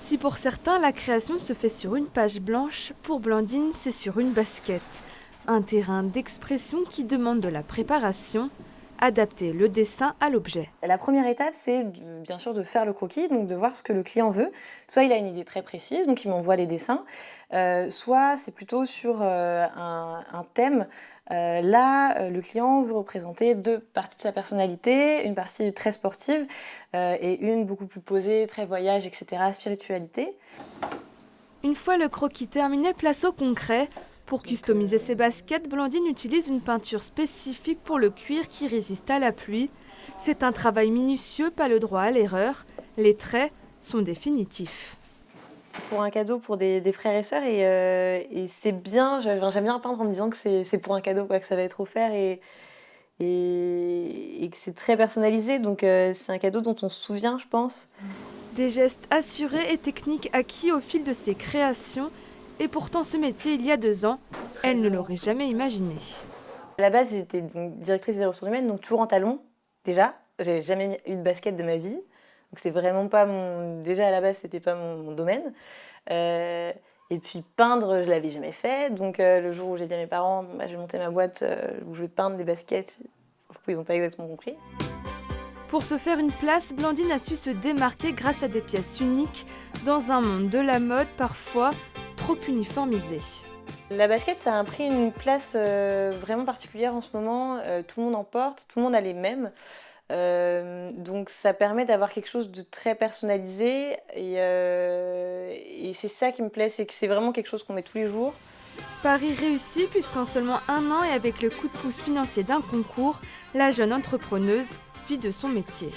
Si pour certains, la création se fait sur une page blanche, pour Blandine, c'est sur une basket. Un terrain d'expression qui demande de la préparation, adapter le dessin à l'objet. La première étape, c'est bien sûr de faire le croquis, donc de voir ce que le client veut. Soit il a une idée très précise, donc il m'envoie les dessins, soit c'est plutôt sur un thème. Là, le client veut représenter deux parties de sa personnalité, une partie très sportive et une beaucoup plus posée, très voyage, etc., spiritualité. Une fois le croquis terminé, place au concret. Pour customiser ses baskets, Blandine utilise une peinture spécifique pour le cuir qui résiste à la pluie. C'est un travail minutieux, pas le droit à l'erreur. Les traits sont définitifs. Pour un cadeau pour des frères et sœurs, et c'est bien, j'aime bien peindre en me disant que c'est pour un cadeau, quoi, que ça va être offert et que c'est très personnalisé, donc c'est un cadeau dont on se souvient, je pense. Des gestes assurés et techniques acquis au fil de ses créations. Et pourtant, ce métier, il y a 2 ans, elle ne l'aurait jamais imaginé. À la base, j'étais donc directrice des ressources humaines, donc toujours en talons, déjà. J'avais jamais eu de basket de ma vie. Donc c'est vraiment pas mon... Déjà, à la base, c'était pas mon domaine. Et puis peindre, je l'avais jamais fait. Donc le jour où j'ai dit à mes parents, bah, je vais monter ma boîte où je vais peindre des baskets, du coup, ils n'ont pas exactement compris. Pour se faire une place, Blandine a su se démarquer grâce à des pièces uniques dans un monde de la mode parfois trop uniformisé. La basket, ça a pris une place vraiment particulière en ce moment. Tout le monde en porte, tout le monde a les mêmes. Donc ça permet d'avoir quelque chose de très personnalisé. Et c'est ça qui me plaît, c'est que c'est vraiment quelque chose qu'on met tous les jours. Pari réussi puisqu'en seulement 1 an et avec le coup de pouce financier d'un concours, la jeune entrepreneuse vit de son métier.